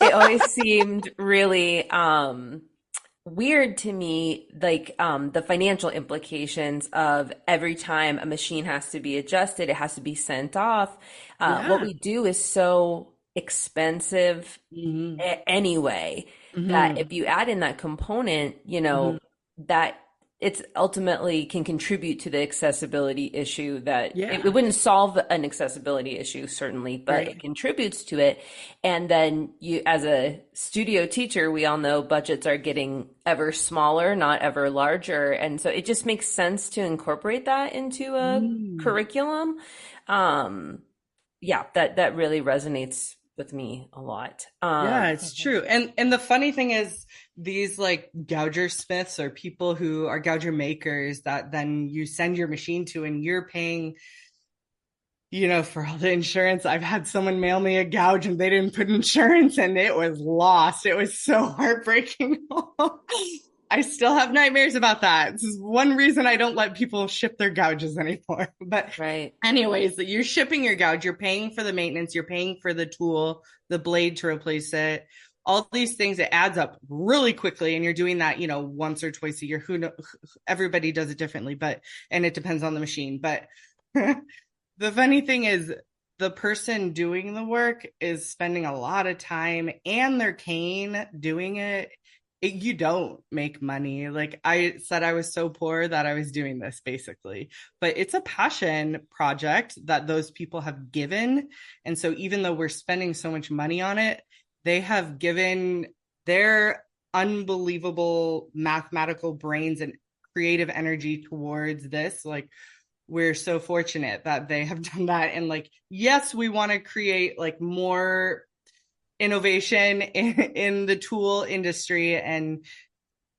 It always seemed really weird to me, like the financial implications of every time a machine has to be adjusted, it has to be sent off. What we do is so expensive anyway, that if you add in that component, that it's ultimately can contribute to the accessibility issue, that it wouldn't solve an accessibility issue, certainly, but it contributes to it. And then you, as a studio teacher, we all know budgets are getting ever smaller, not ever larger. And so it just makes sense to incorporate that into a curriculum. That really resonates with me a lot. Yeah, it's true. And the funny thing is these like gouger smiths or people who are gouger makers that then you send your machine to and you're paying, for all the insurance. I've had someone mail me a gouge and they didn't put insurance and it was lost. It was so heartbreaking. I still have nightmares about that. This is one reason I don't let people ship their gouges anymore. But Right. anyways, you're shipping your gouge, you're paying for the maintenance, you're paying for the tool, the blade to replace it. All these things, it adds up really quickly. And you're doing that, once or twice a year. Who knows? Everybody does it differently, and it depends on the machine. But the funny thing is the person doing the work is spending a lot of time and their cane doing it. You don't make money. Like I said, I was so poor that I was doing this basically, but it's a passion project that those people have given. And so even though we're spending so much money on it, they have given their unbelievable mathematical brains and creative energy towards this. Like we're so fortunate that they have done that. And like, yes, we want to create like more innovation in the tool industry and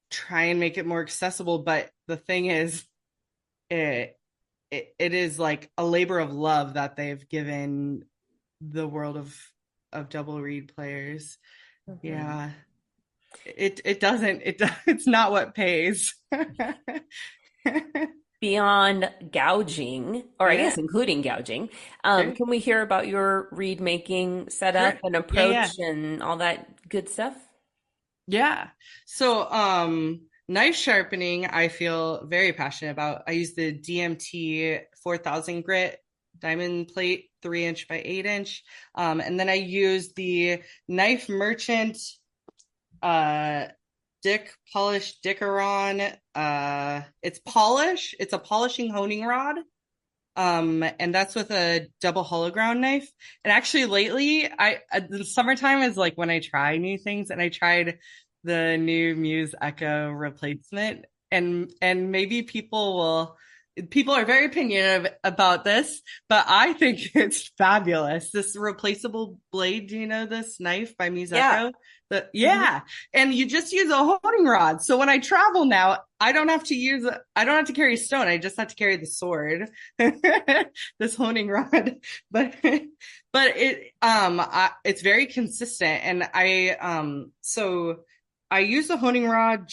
try and make it more accessible. But the thing is, it is like a labor of love that they've given the world of double reed players. Mm-hmm. Yeah. It's not what pays. Beyond gouging, or I guess including gouging, Sure. Can we hear about your reed making setup and approach and all that good stuff? Yeah. So knife sharpening, I feel very passionate about. I use the DMT 4000 grit diamond plate, 3-inch by 8-inch. And then I use the Knife Merchant Dickeron. It's polish. It's a polishing honing rod. And that's with a double hollow ground knife. And actually lately, the summertime is like when I try new things, and I tried the new Muse Echo replacement, and maybe people are very opinionative about this, but I think it's fabulous. This replaceable blade, do you know this knife by Muse Echo? And you just use a honing rod. So when I travel now, I don't have to carry a stone. I just have to carry the sword, this honing rod. But it's very consistent. And so I use the honing rod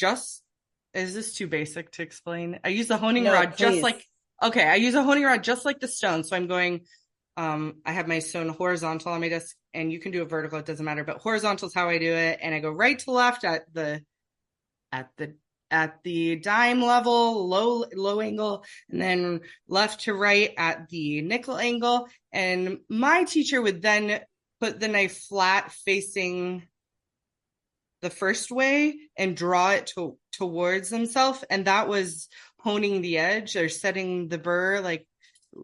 is this too basic to explain? I use the honing rod I use a honing rod just like the stone. So I'm going, I have my stone horizontal on my desk, and you can do it vertical. It doesn't matter, but horizontal is how I do it. And I go right to left at the dime level, low angle, and then left to right at the nickel angle. And my teacher would then put the knife flat facing the first way and draw it towards themselves. And that was honing the edge or setting the burr, like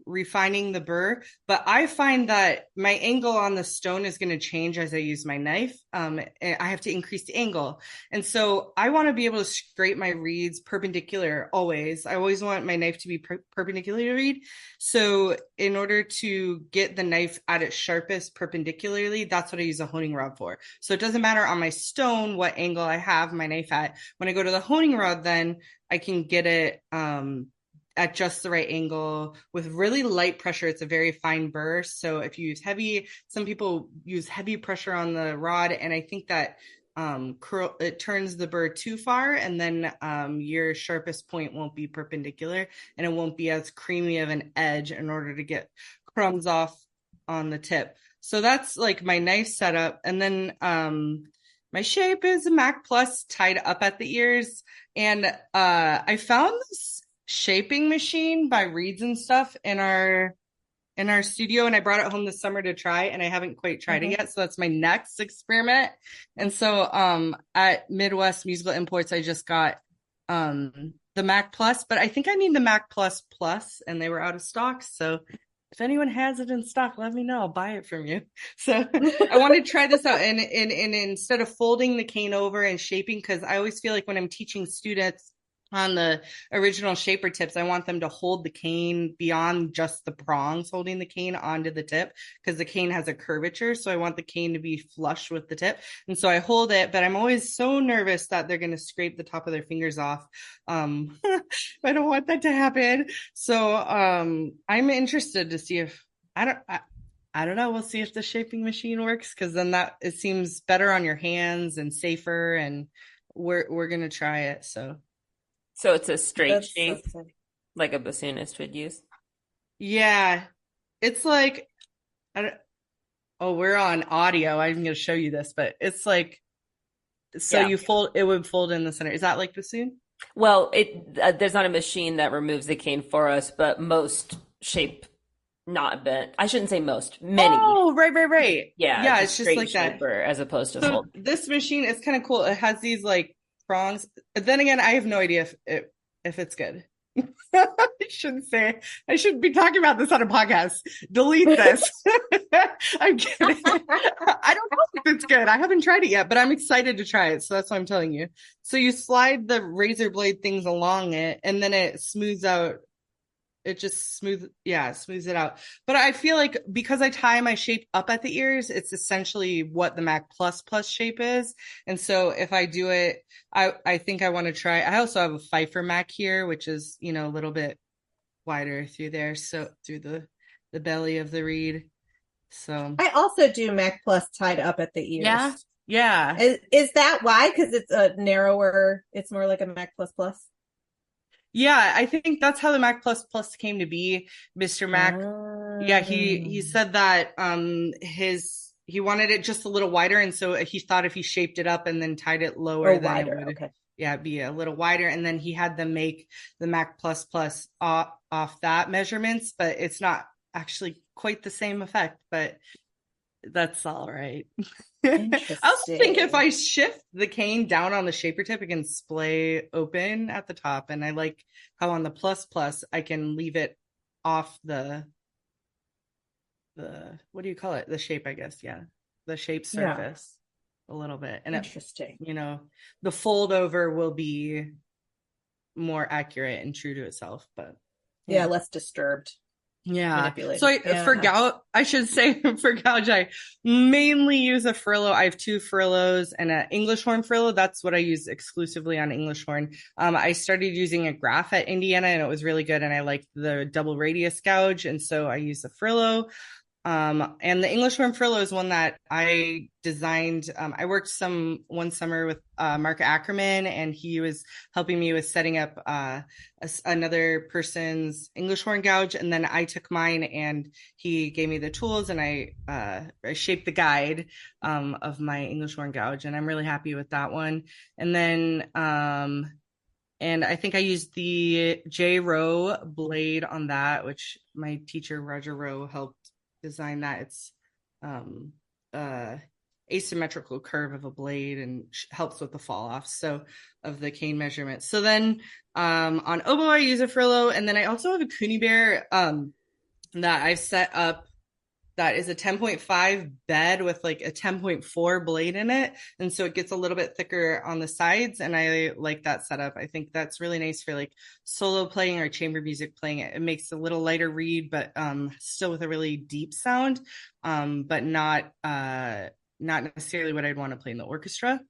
refining the burr. But I find that my angle on the stone is going to change as I use my knife. I have to increase the angle. And so I want to be able to scrape my reeds perpendicular always. I always want my knife to be perpendicular to reed. So in order to get the knife at its sharpest perpendicularly, that's what I use a honing rod for. So it doesn't matter on my stone what angle I have my knife at. When I go to the honing rod, then I can get it at just the right angle with really light pressure. It's a very fine burr. So if you use some people use heavy pressure on the rod, and I think that it turns the burr too far, and then your sharpest point won't be perpendicular, and it won't be as creamy of an edge in order to get crumbs off on the tip. So that's like my knife setup. And then my shape is a Mac Plus tied up at the ears. And I found this shaping machine by Reeds and Stuff in our studio, and I brought it home this summer to try, and I haven't quite tried it yet. So that's my next experiment. And so at Midwest Musical Imports, I just got the Mac Plus, but I think I need the Mac Plus Plus, and they were out of stock. So if anyone has it in stock, let me know. I'll buy it from you. So I want to try this out. And instead of folding the cane over and shaping, because I always feel like when I'm teaching students on the original shaper tips, I want them to hold the cane beyond just the prongs holding the cane onto the tip, because the cane has a curvature. So I want the cane to be flush with the tip. And so I hold it, but I'm always so nervous that they're going to scrape the top of their fingers off. I don't want that to happen. So I'm interested to see if I don't know. We'll see if the shaping machine works, because then it seems better on your hands and safer, and we're gonna try it. So it's a straight That's shape, so funny. like a bassoonist would use. yeah, it's like we're on audio. I'm gonna show you this, but it's like you fold. It would fold in the center. Is that like bassoon? Well, there's not a machine that removes the cane for us, but most shape not bent. I shouldn't say most, many. Oh, right. Yeah, it's just like that. As opposed to so fold. This machine is kind of cool. It has these like prongs. Then again, I have no idea if it's good. I shouldn't be talking about this on a podcast. Delete this. I'm kidding. I don't know if it's good. I haven't tried it yet, but I'm excited to try it. So that's what I'm telling you. So you slide the razor blade things along it, and then it smooths out. It just smooths it out. But I feel like because I tie my shape up at the ears, it's essentially what the Mac Plus shape is. And so if I do it, I think I want to try. I also have a Pfeiffer Mac here, which is, a little bit wider through there. So through the belly of the reed. So I also do Mac Plus tied up at the ears. Yeah. Is that why? Because it's a narrower, it's more like a Mac Plus Plus? Yeah, I think that's how the Mac Plus came to be. Mr. Mac, yeah, he said that he wanted it just a little wider, and so he thought if he shaped it up and then tied it lower, then wider. it would, Okay. be a little wider. And then he had them make the Mac Plus off that measurements, but it's not actually quite the same effect. But that's all right. I also think if I shift the cane down on the shaper tip, it can splay open at the top. And I like how on the plus I can leave it off the what do you call it? The shape, I guess. Yeah. The shape surface a little bit. And interesting. The fold over will be more accurate and true to itself, but less disturbed. Yeah. So for gouge, I mainly use a furlough. I have 2 furloughs and an English horn furlough. That's what I use exclusively on English horn. I started using a graph at Indiana, and it was really good. And I liked the double radius gouge. And so I use the furlough. And the English horn furlough is one that I designed. I worked one summer with Mark Ackerman, and he was helping me with setting up another person's English horn gouge. And then I took mine, and he gave me the tools, and I shaped the guide of my English horn gouge, and I'm really happy with that one. And then and I think I used the J. Rowe blade on that, which my teacher Roger Rowe helped design that. It's asymmetrical curve of a blade and helps with the fall off of the cane measurement. So then on oboe I use a furlough, and then I also have a Cooney Bear that I've set up that is a 10.5 bed with like a 10.4 blade in it, and so it gets a little bit thicker on the sides, and I like that setup. I think that's really nice for like solo playing or chamber music playing. It makes a little lighter reed, but still with a really deep sound, but not necessarily what I'd want to play in the orchestra.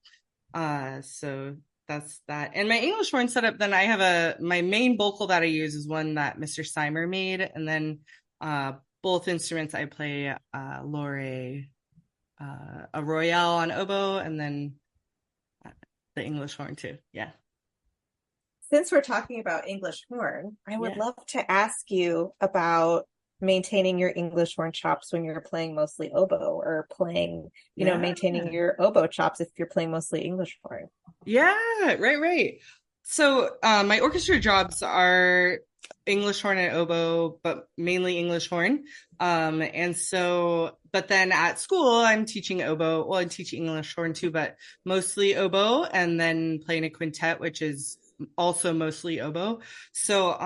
So that's that. And my English horn setup, then I have my main vocal that I use is one that Mr. Seimer made, and then both instruments I play Lore, a Royale on oboe, and then the English horn too. Yeah. Since we're talking about English horn, I would love to ask you about maintaining your English horn chops when you're playing mostly oboe, or playing, maintaining your oboe chops if you're playing mostly English horn. Yeah, right. So my orchestra jobs are English horn and oboe, but mainly English horn. And so, but then at school, I'm teaching oboe. Well, I teach English horn too, but mostly oboe, and then playing a quintet, which is also mostly oboe. So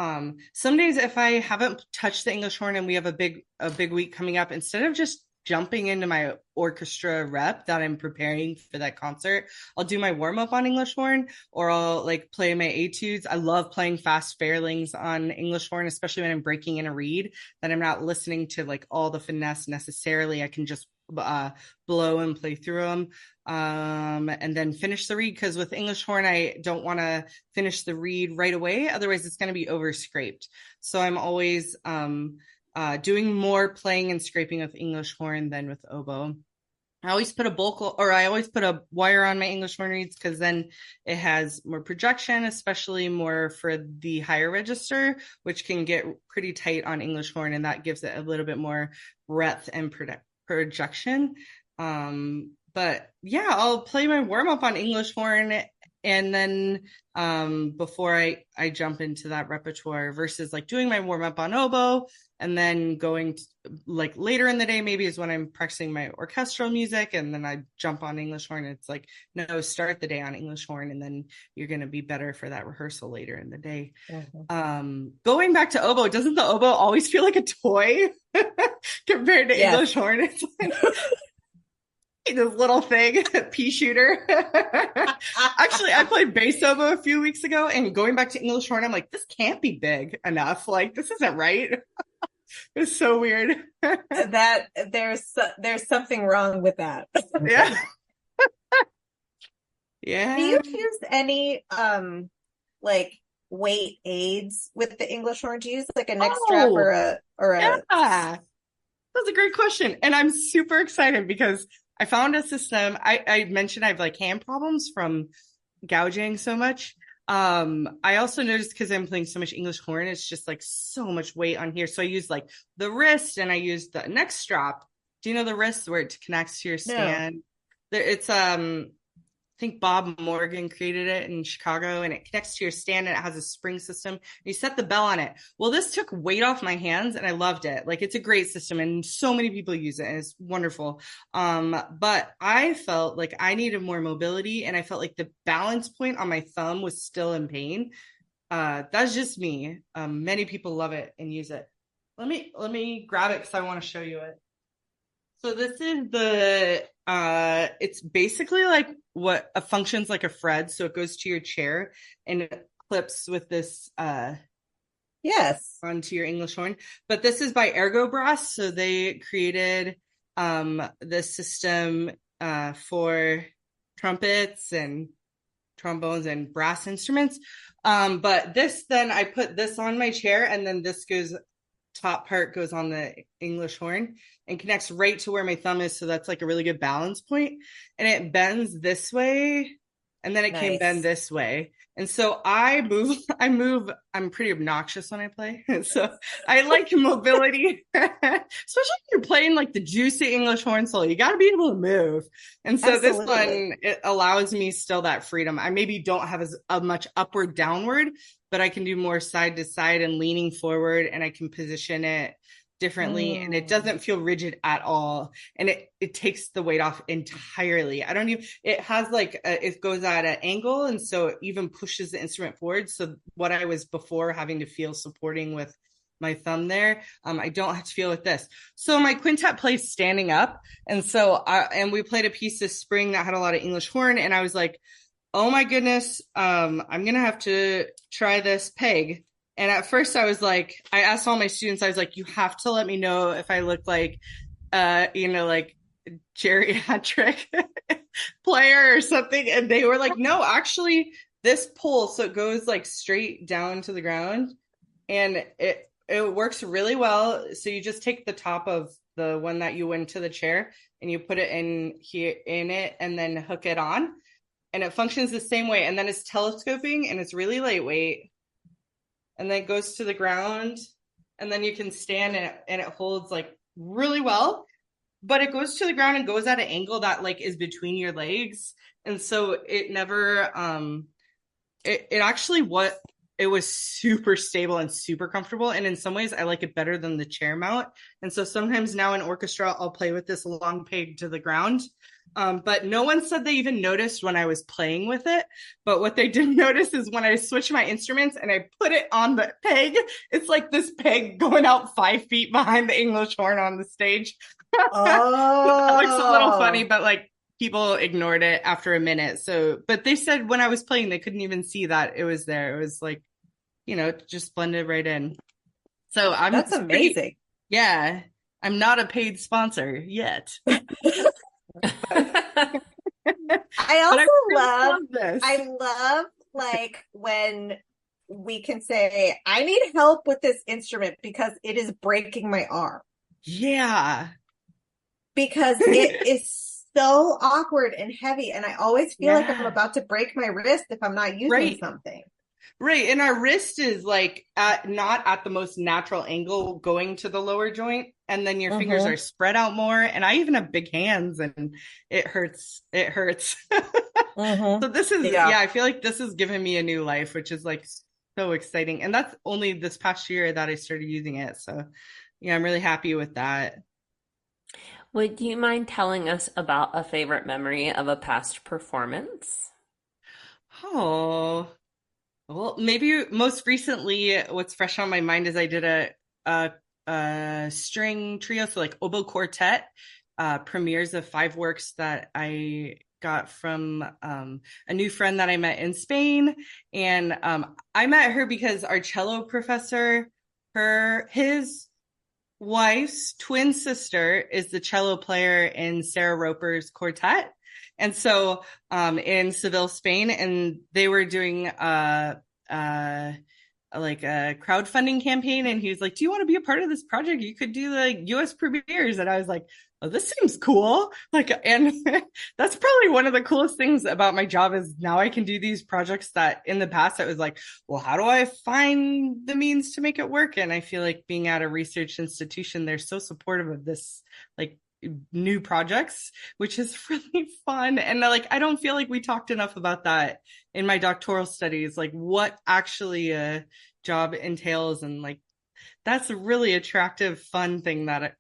some days if I haven't touched the English horn and we have a big week coming up, instead of just jumping into my orchestra rep that I'm preparing for that concert, I'll do my warm up on English horn, or I'll like play my etudes. I love playing fast fairlings on English horn, especially when I'm breaking in a reed that I'm not listening to like all the finesse necessarily. I can just blow and play through them, and then finish the reed, because with English horn I don't want to finish the reed right away, otherwise it's going to be over scraped. So I'm always doing more playing and scraping with English horn than with oboe. I always put a wire on my English horn reeds, because then it has more projection, especially more for the higher register, which can get pretty tight on English horn, and that gives it a little bit more breadth and projection. But yeah, I'll play my warm up on English horn, and then before I jump into that repertoire, versus like doing my warm up on oboe and then going to, like later in the day maybe is when I'm practicing my orchestral music, and then I jump on English horn. It's like, no, start the day on English horn, and then you're going to be better for that rehearsal later in the day. Going back to oboe, doesn't the oboe always feel like a toy compared to English horn? It's like this little thing, pea shooter. Actually, I played bass oboe a few weeks ago, and going back to English horn, I'm like, this can't be big enough. Like, this isn't right. It's so weird. That there's something wrong with that. Yeah. Yeah. Do you use any like weight aids with the English horn? Do you use like a neck strap or a Yeah. That's a great question. And I'm super excited because I found a system. I mentioned I have like hand problems from gouging so much. I also noticed, because I'm playing so much English horn, it's just like so much weight on here. So I use like the wrist, and I use the neck strap. Do you know the wrist where it connects to your stand? No. It's I think Bob Morgan created it in Chicago, and it connects to your stand, and it has a spring system. You set the bell on it. Well, this took weight off my hands, and I loved it. Like, it's a great system, and so many people use it, and it's wonderful. But I felt like I needed more mobility, and I felt like the balance point on my thumb was still in pain. That's just me. Many people love it and use it. Let me grab it because I want to show you it. So this is the, it's basically like what functions like a Fred. So it goes to your chair and it clips with this, yes, onto your English horn. But this is by Ergo Brass. So they created, this system, for trumpets and trombones and brass instruments. But this, then I put this on my chair, and then this top part goes on the English horn and connects right to where my thumb is. So that's like a really good balance point. And it bends this way, and then it can bend this way. And so I move, I'm pretty obnoxious when I play. So I like mobility, especially if you're playing like the juicy English horn solo, you got to be able to move. And so This one, it allows me still that freedom. I maybe don't have as much upward downward, but I can do more side to side and leaning forward, and I can position it differently, and it doesn't feel rigid at all, and it takes the weight off entirely. It has like it goes at an angle, and so it even pushes the instrument forward. So what I was before having to feel supporting with my thumb there, I don't have to feel with this. So my quintet plays standing up, and so and we played a piece this spring that had a lot of English horn, and I was like, oh my goodness, I'm gonna have to try this peg. And at first I was like, I asked all my students, I was like, you have to let me know if I look like, like geriatric player or something. And they were like, no, actually this pull, so it goes like straight down to the ground, and it works really well. So you just take the top of the one that you went to the chair and you put it in here in it, and then hook it on, and it functions the same way. And then it's telescoping, and it's really lightweight. And then it goes to the ground, and then you can stand in it, and it holds like really well, but it goes to the ground and goes at an angle that like is between your legs. And so it never, it was super stable and super comfortable. And in some ways I like it better than the chair mount. And so sometimes now in orchestra, I'll play with this long peg to the ground. But no one said they even noticed when I was playing with it. But what they did notice is when I switch my instruments and I put it on the peg, it's like this peg going out 5 feet behind the English horn on the stage. That looks a little funny, Oh, but like people ignored it after a minute. So, but they said when I was playing, they couldn't even see that it was there. It was like, just blended right in. So that's amazing. yeah, I'm not a paid sponsor yet, I but I also really love this. I love like when we can say, I need help with this instrument because it is breaking my arm. Yeah. Because it is so awkward and heavy. And I always feel like I'm Yeah. about to break my wrist if I'm not using Right. something. Right. And our wrist is like not at the most natural angle going to the lower joint. And then your fingers are spread out more. And I even have big hands and it hurts. It hurts. So this is, Yeah. I feel like this has given me a new life, which is like so exciting. And that's only this past year that I started using it. So yeah, I'm really happy with that. Would you mind telling us about a favorite memory of a past performance? Oh, well, maybe most recently, what's fresh on my mind is I did a string trio, so like oboe quartet, premieres of 5 works that I got from a new friend that I met in Spain, and I met her because our cello professor, his wife's twin sister is the cello player in Sarah Roper's quartet. And so in Seville, Spain, and they were doing like a crowdfunding campaign. And he was like, do you want to be a part of this project? You could do the US premieres. And I was like, oh, this seems cool. Like, and that's probably one of the coolest things about my job is now I can do these projects that in the past it was like, well, how do I find the means to make it work? And I feel like being at a research institution, they're so supportive of this, like new projects, which is really fun. And like, I don't feel like we talked enough about that in my doctoral studies, like what actually a job entails. And like, that's a really attractive, fun thing that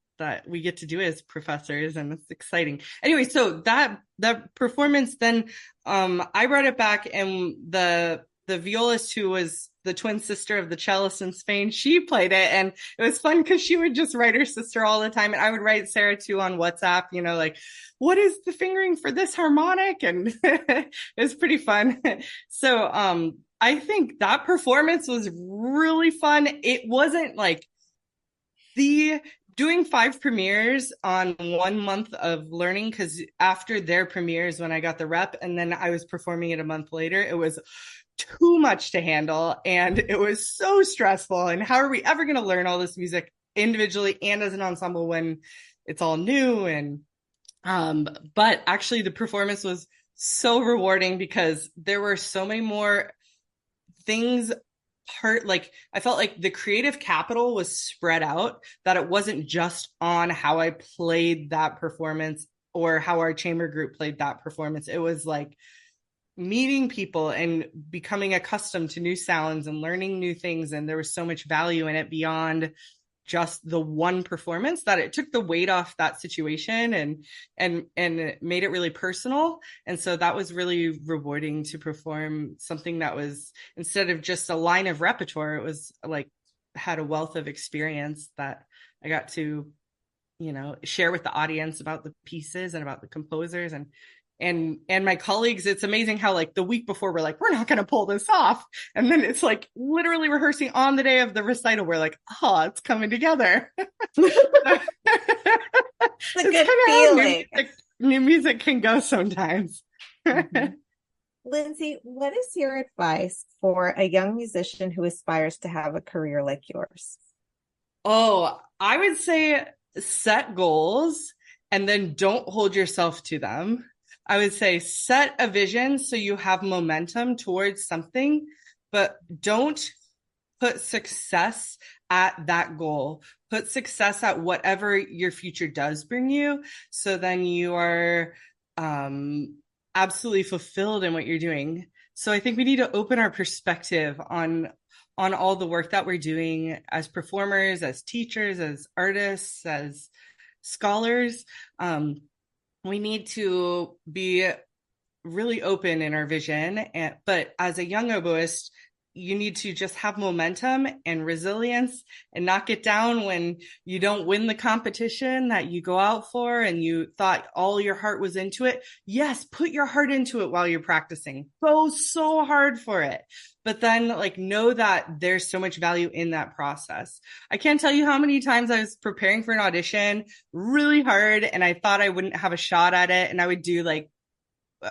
we get to do as professors, and it's exciting. Anyway, so that performance, then I brought it back, and the violist who was the twin sister of the cellist in Spain, she played it, and it was fun because she would just write her sister all the time, and I would write Sarah too on WhatsApp, like, what is the fingering for this harmonic? And it was pretty fun. So I think that performance was really fun. It wasn't like doing 5 premieres on 1 month of learning, because after their premieres, when I got the rep and then I was performing it a month later, it was too much to handle. And it was so stressful. And how are we ever going to learn all this music individually and as an ensemble when it's all new? And, but actually the performance was so rewarding because there were so many more things like I felt like the creative capital was spread out, that it wasn't just on how I played that performance or how our chamber group played that performance. It was like meeting people and becoming accustomed to new sounds and learning new things. And there was so much value in it beyond just the one performance, that it took the weight off that situation and made it really personal. And so that was really rewarding to perform something that was, instead of just a line of repertoire, it was like had a wealth of experience that I got to, share with the audience about the pieces and about the composers and my colleagues. It's amazing how like the week before we're like, we're not going to pull this off. And then it's like literally rehearsing on the day of the recital. We're like, oh, it's coming together. It's a good feeling. New music can go sometimes. Lindsay, what is your advice for a young musician who aspires to have a career like yours? Oh, I would say set goals and then don't hold yourself to them. I would say set a vision so you have momentum towards something, but don't put success at that goal. Put success at whatever your future does bring you. So then you are absolutely fulfilled in what you're doing. So I think we need to open our perspective on all the work that we're doing as performers, as teachers, as artists, as scholars. We need to be really open in our vision. But as a young oboist, you need to just have momentum and resilience and not get down when you don't win the competition that you go out for and you thought all your heart was into it. Yes, put your heart into it while you're practicing. Go so hard for it. But then like know that there's so much value in that process. I can't tell you how many times I was preparing for an audition really hard and I thought I wouldn't have a shot at it, and I would do like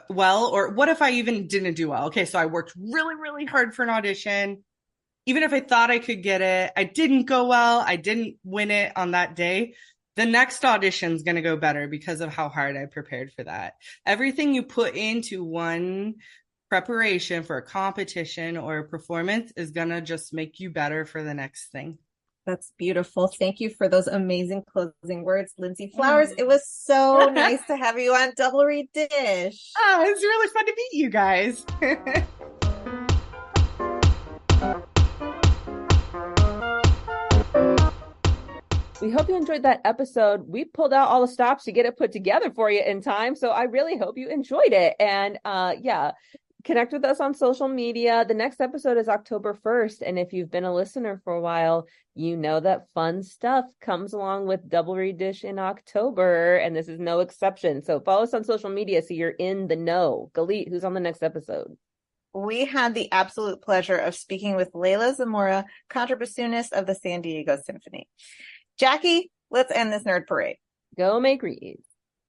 well, or what if I even didn't do well? Okay, so I worked really, really hard for an audition. Even if I thought I could get it, I didn't go well. I didn't win it on that day. The next audition is going to go better because of how hard I prepared for that. Everything you put into one preparation for a competition or a performance is going to just make you better for the next thing. That's beautiful. Thank you for those amazing closing words, Lindsay Flowers. It was so nice to have you on Double Read Dish. Oh, it's really fun to meet you guys. We hope you enjoyed that episode. We pulled out all the stops to get it put together for you in time. So I really hope you enjoyed it. And connect with us on social media. The next episode is October 1st. And if you've been a listener for a while, you know that fun stuff comes along with Double Read Dish in October. And this is no exception. So follow us on social media so you're in the know. Galit, who's on the next episode? We had the absolute pleasure of speaking with Layla Zamora, contrabassoonist of the San Diego Symphony. Jackie, let's end this nerd parade. Go make reads.